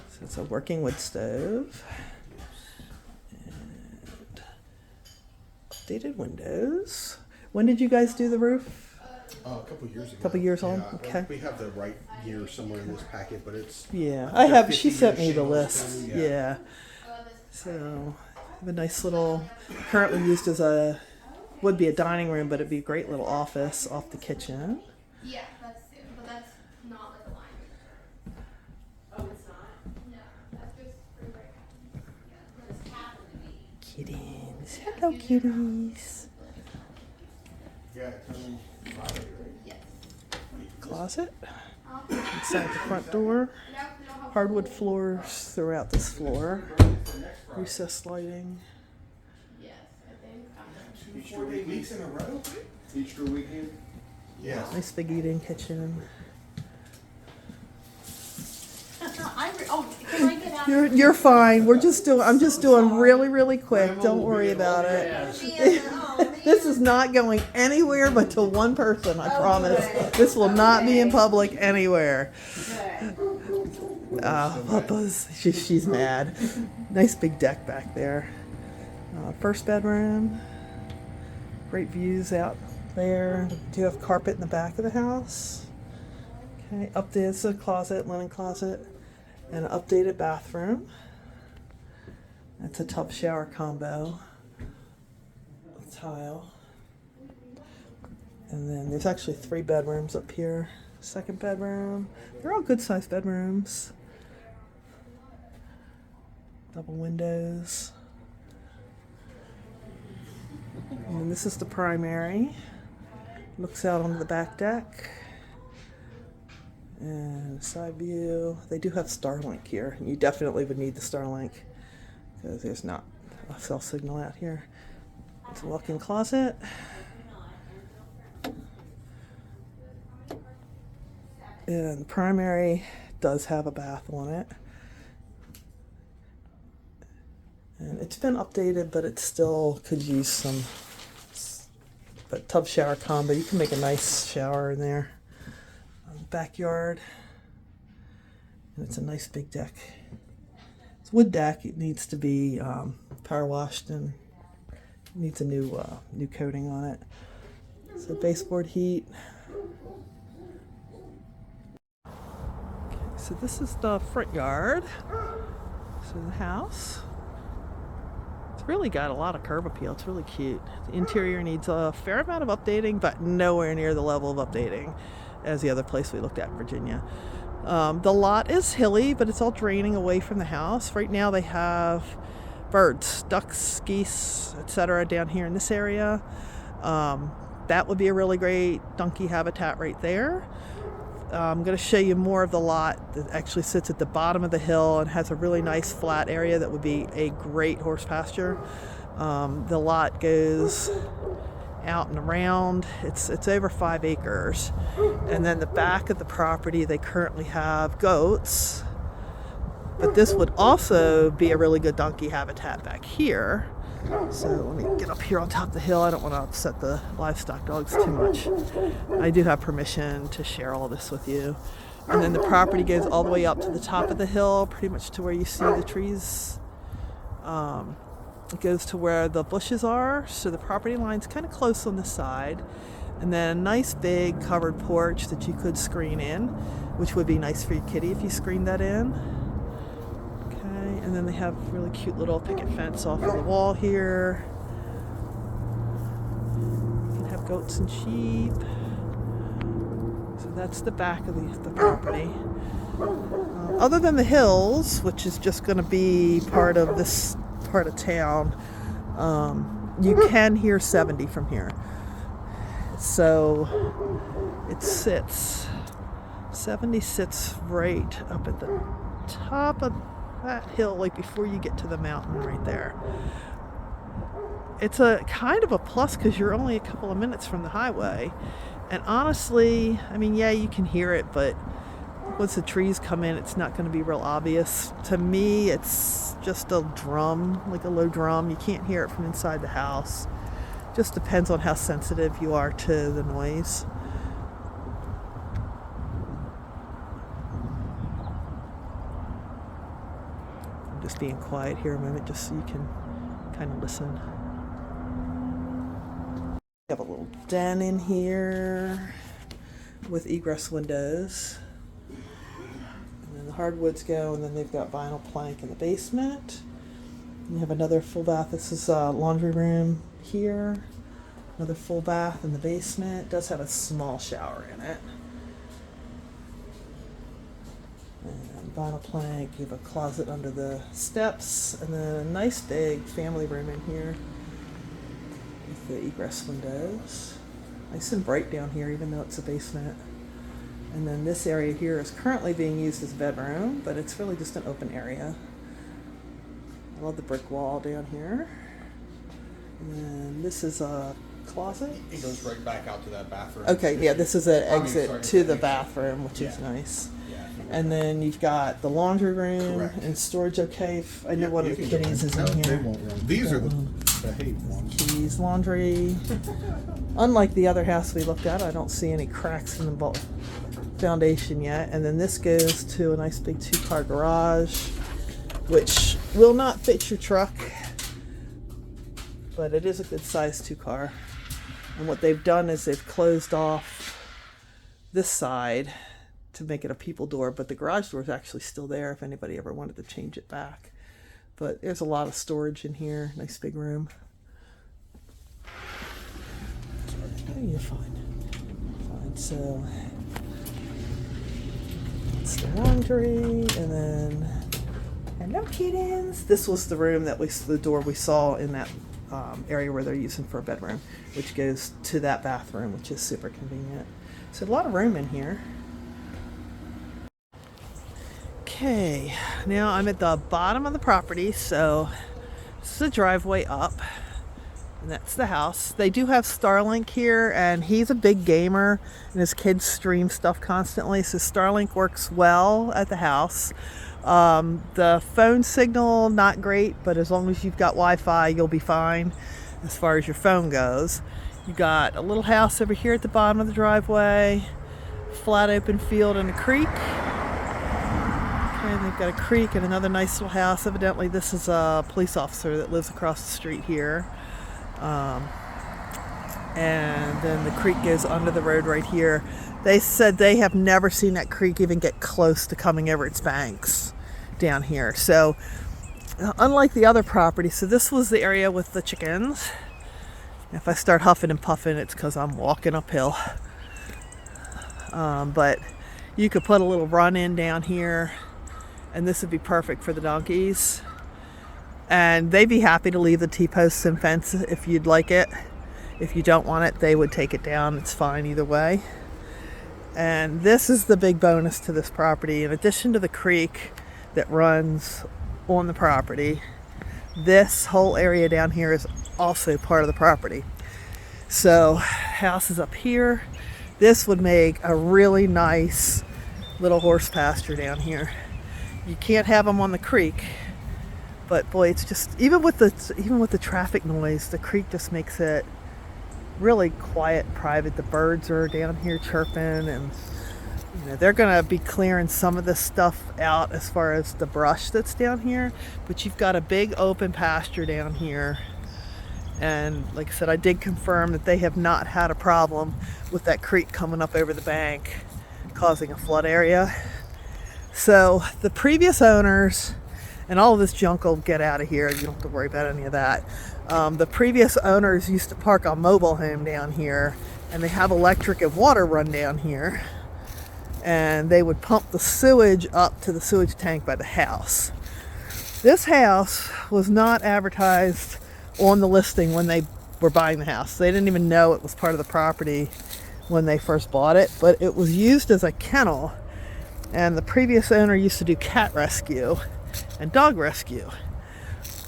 So it's a working wood stove. And updated windows. When did you guys do the roof? A couple years ago. Couple years on? Yeah, Okay. We have the right year somewhere in this packet, but it's... Yeah, I have. She 50 sent me year the shingles list. too, Yeah. So, I have a nice little, currently used as a, would be a dining room, but it'd be a great little office off the kitchen. Yeah, that's it, but that's not like a line. Oh, it's not? No, that's just for right. Yeah, that's happened to be. Kitties. Hello, kitties. Yeah, it's only Friday, right? Yes. Closet. Inside the front door. Hardwood floors throughout this floor. Recessed lighting. Yes, I think. Easter weekends in a row? Easter weekend? Yeah. Nice big eating kitchen. Can I get out? You're fine. I'm just doing really quick. Don't worry about it. This is not going anywhere but to one person, I promise. This will not be in public anywhere. Papa's, she's mad. Nice big deck back there. First bedroom. Great views out there. Do you have carpet in the back of the house? Okay, up there's a closet, linen closet, and an updated bathroom. That's a tub shower combo with tile. And then there's actually 3 bedrooms up here. Second bedroom. They're all good sized bedrooms. Double windows. And then this is the primary. Looks out onto the back deck. And side view. They do have Starlink here. You definitely would need the Starlink because there's not a cell signal out here. It's a walk-in closet. And the primary does have a bath on it. And it's been updated, but it still could use some, but tub shower combo. You can make a nice shower in there. Backyard. And it's a nice big deck. It's a wood deck. It needs to be power washed and needs a new coating on it. So baseboard heat. So this is the front yard. So the house. It's really got a lot of curb appeal. It's really cute. The interior needs a fair amount of updating, but nowhere near the level of updating as the other place we looked at in Virginia. The lot is hilly, but it's all draining away from the house. Right now they have birds, ducks, geese, etc. down here in this area. That would be a really great donkey habitat right there. I'm going to show you more of the lot that actually sits at the bottom of the hill and has a really nice flat area that would be a great horse pasture. The lot goes out and around. It's over 5 acres. And then the back of the property, they currently have goats. But this would also be a really good donkey habitat back here. So let me get up here on top of the hill. I don't want to upset the livestock dogs too much. I do have permission to share all this with you. And then the property goes all the way up to the top of the hill, pretty much to where you see the trees. It goes to where the bushes are. So the property line's kind of close on the side. And then a nice big covered porch that you could screen in, which would be nice for your kitty if you screened that in. And then they have really cute little picket fence off of the wall here. You can have goats and sheep. So that's the back of the property. Other than the hills, which is just going to be part of this part of town, you can hear 70 from here. So it sits, 70 sits right up at the top of that hill, like before you get to the mountain right there. It's a kind of a plus because you're only a couple of minutes from the highway. And honestly, I mean, yeah, you can hear it, but once the trees come in, it's not going to be real obvious. To me, it's just a drum, like a low drum. You can't hear it from inside the house. Just depends on how sensitive you are to the noise. I'm just being quiet here a moment just so you can kind of listen. We have a little den in here with egress windows. And then the hardwoods go, and then they've got vinyl plank in the basement. You have another full bath. This is a laundry room here. Another full bath in the basement. It does have a small shower in it. And vinyl plank. You have a closet under the steps, and then a nice big family room in here with the egress windows. Nice and bright down here, even though it's a basement. And then this area here is currently being used as a bedroom, but it's really just an open area. I love the brick wall down here. And then this is a closet. It goes right back out to that bathroom. Okay, yeah, this is an exit sorry, to the exit. bathroom, which is Yeah. nice. Yeah. And then you've got the laundry room Correct. and storage. Okay, I know Yeah, one you of the can go kitties is No, in they here. won't run. These are the hate ones. Keys, laundry. Unlike the other house we looked at, I don't see any cracks in the foundation yet. And then this goes to a nice big 2-car garage, which will not fit your truck, but it is a good size 2-car. And what they've done is they've closed off this side to make it a people door, but the garage door is actually still there if anybody ever wanted to change it back. But there's a lot of storage in here. Nice big room. Oh, you're fine. Fine. So that's the laundry, and then hello kittens. This was the room that the door we saw in that area where they're using for a bedroom, which goes to that bathroom, which is super convenient. So a lot of room in here. Okay, now I'm at the bottom of the property, so this is the driveway up, and that's the house. They do have Starlink here, and he's a big gamer, and his kids stream stuff constantly, so Starlink works well at the house. The phone signal, not great, but as long as you've got Wi-Fi, you'll be fine as far as your phone goes. You got a little house over here at the bottom of the driveway, flat open field and a creek. And they've got a creek and another nice little house. Evidently this is a police officer that lives across the street here. And then the creek goes under the road right here. They said they have never seen that creek even get close to coming over its banks down here. So unlike the other property, so this was the area with the chickens. If I start huffing and puffing, it's because I'm walking uphill. But you could put a little run in down here, and this would be perfect for the donkeys. And they'd be happy to leave the T-posts and fence if you'd like it. If you don't want it, they would take it down. It's fine either way. And this is the big bonus to this property. In addition to the creek that runs on the property, this whole area down here is also part of the property. So house is up here. This would make a really nice little horse pasture down here. You can't have them on the creek, but boy, it's just even with the traffic noise, the creek just makes it really quiet, private. The birds are down here chirping, and they're gonna be clearing some of this stuff out as far as the brush that's down here. But you've got a big open pasture down here, and like I said, I did confirm that they have not had a problem with that creek coming up over the bank causing a flood area. So the previous owners, and all of this junk will get out of here, you don't have to worry about any of that. The previous owners used to park a mobile home down here, and they have electric and water run down here, and they would pump the sewage up to the sewage tank by the house. This house was not advertised on the listing when they were buying the house. They didn't even know it was part of the property when they first bought it, but it was used as a kennel, and the previous owner used to do cat rescue and dog rescue.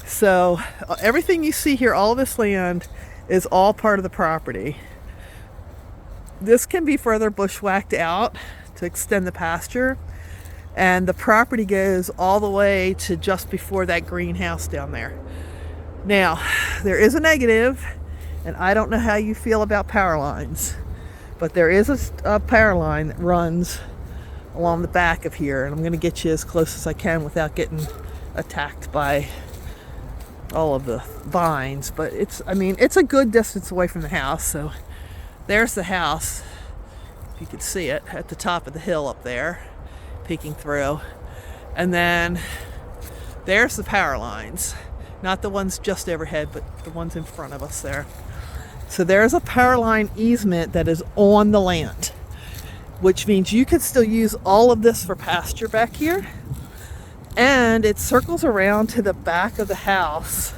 So everything you see here, all this land, is all part of the property. This can be further bushwhacked out to extend the pasture, And the property goes all the way to just before that greenhouse down there. Now, there is a negative, and I don't know how you feel about power lines, but there is a power line that runs along the back of here, and I'm going to get you as close as I can without getting attacked by all of the vines. But it's a good distance away from the house. So there's the house, if you can see it, at the top of the hill up there, peeking through. And then there's the power lines, not the ones just overhead, but the ones in front of us there. So there's a power line easement that is on the land, which means you could still use all of this for pasture back here. And it circles around to the back of the house,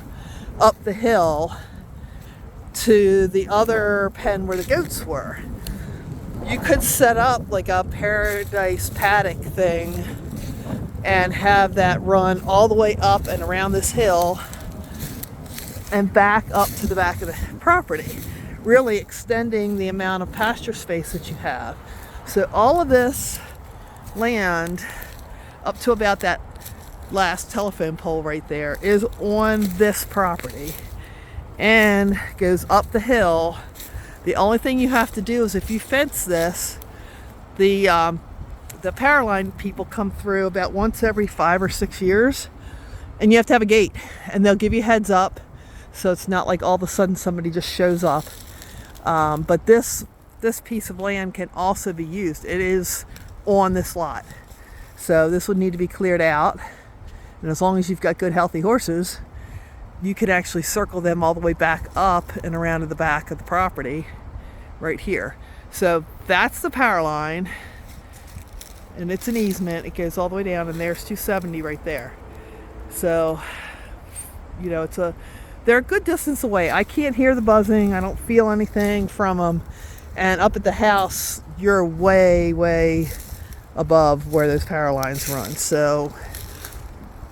up the hill to the other pen where the goats were. You could set up like a paradise paddock thing and have that run all the way up and around this hill and back up to the back of the property, really extending the amount of pasture space that you have. So all of this land up to about that last telephone pole right there is on this property and goes up the hill. The only thing you have to do is, if you fence this, the power line people come through about once every 5 or 6 years, and you have to have a gate, and they'll give you heads up, so it's not like all of a sudden somebody just shows up. But this piece of land can also be used. It is on this lot, so this would need to be cleared out. And as long as you've got good healthy horses, you could actually circle them all the way back up and around to the back of the property right here. So that's the power line, and it's an easement. It goes all the way down, and there's 270 right there. So, you know, they're a good distance away. I can't hear the buzzing. I don't feel anything from them. And up at the house, you're way, way above where those power lines run. So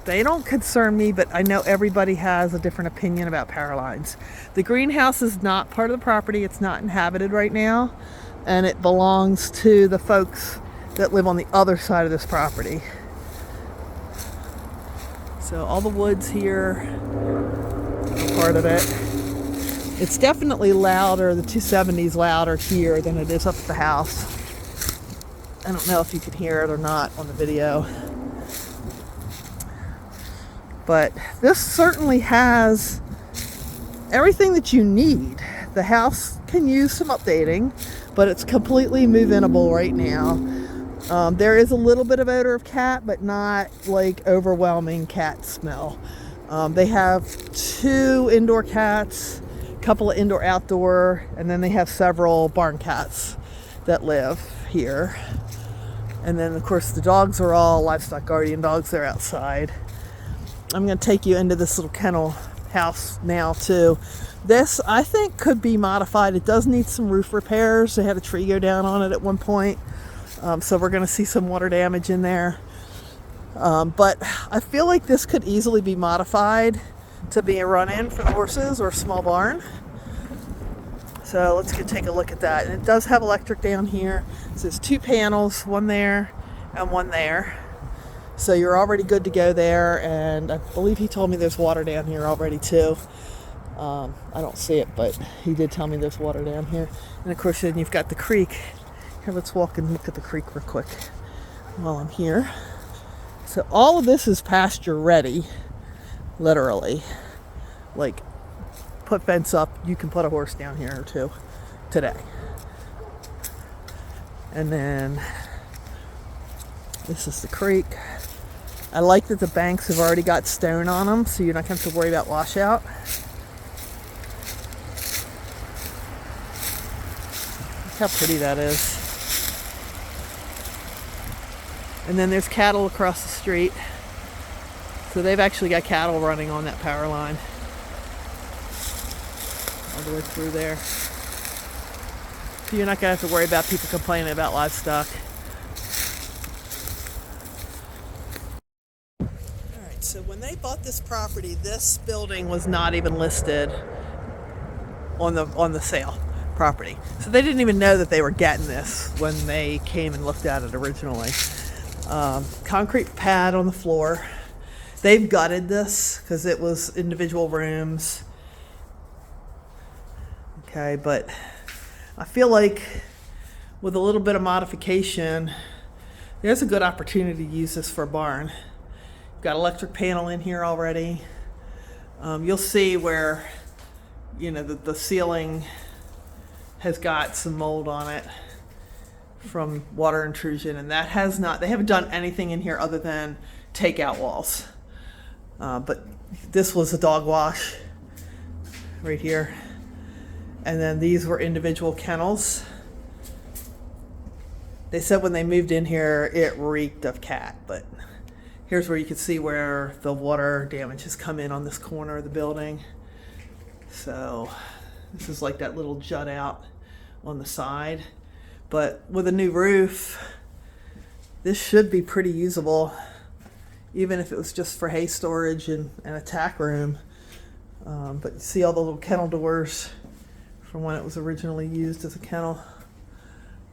they don't concern me, but I know everybody has a different opinion about power lines. The greenhouse is not part of the property. It's not inhabited right now, and it belongs to the folks that live on the other side of this property. So all the woods here are part of it. It's definitely louder, the 270's louder here than it is up at the house. I don't know if you can hear it or not on the video. But this certainly has everything that you need. The house can use some updating, but it's completely move-inable right now. There is a little bit of odor of cat, but not like overwhelming cat smell. They have 2 indoor cats, a couple of indoor-outdoor, and then they have several barn cats that live here. And then, of course, the dogs are all livestock guardian dogs. They're outside. I'm going to take you into this little kennel house now too. This, I think, could be modified. It does need some roof repairs. They had a tree go down on it at one point, so we're going to see some water damage in there. But I feel like this could easily be modified to be a run-in for the horses or a small barn. So let's take a look at that. And it does have electric down here. So there's 2 panels, one there and one there. So you're already good to go there, and I believe he told me there's water down here already too. I don't see it, but he did tell me there's water down here. And of course then you've got the creek. Here, let's walk and look at the creek real quick while I'm here. So all of this is pasture ready, literally. Like, put fence up, you can put a horse down here or 2 today. And then this is the creek. I like that the banks have already got stone on them, so you're not going to have to worry about washout. Look how pretty that is. And then there's cattle across the street. So they've actually got cattle running on that power line all the way through there. So you're not going to have to worry about people complaining about livestock. So when they bought this property, this building was not even listed on the sale property. So they didn't even know that they were getting this when they came and looked at it originally. Concrete pad on the floor. They've gutted this because it was individual rooms. Okay, but I feel like with a little bit of modification, there's a good opportunity to use this for a barn. Got electric panel in here already. You'll see where, you know, the ceiling has got some mold on it from water intrusion, and that has not, they haven't done anything in here other than take out walls. But this was a dog wash right here. And then these were individual kennels. They said when they moved in here, it reeked of cat, but here's where you can see where the water damage has come in on this corner of the building. So this is like that little jut out on the side. But with a new roof, this should be pretty usable, even if it was just for hay storage and a tack room. But you see all the little kennel doors from when it was originally used as a kennel.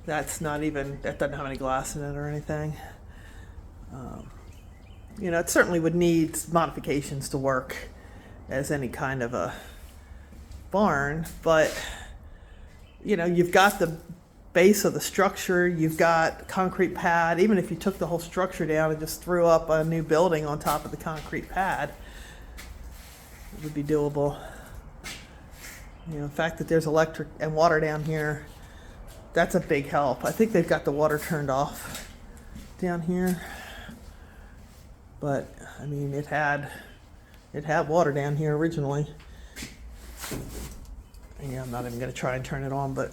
That's not even, that doesn't have any glass in it or anything. You know, it certainly would need modifications to work as any kind of a barn, but you know, you've got the base of the structure, you've got concrete pad. Even if you took the whole structure down and just threw up a new building on top of the concrete pad, it would be doable. You know, the fact that there's electric and water down here, that's a big help. I think they've got the water turned off down here, but I mean, it had water down here originally. Yeah, I'm not even going to try and turn it on, but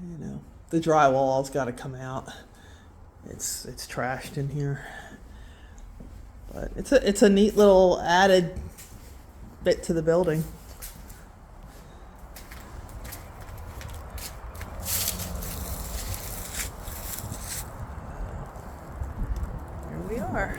you know, the drywall's got to come out. It's trashed in here, but it's a neat little added bit to the building. Here we are.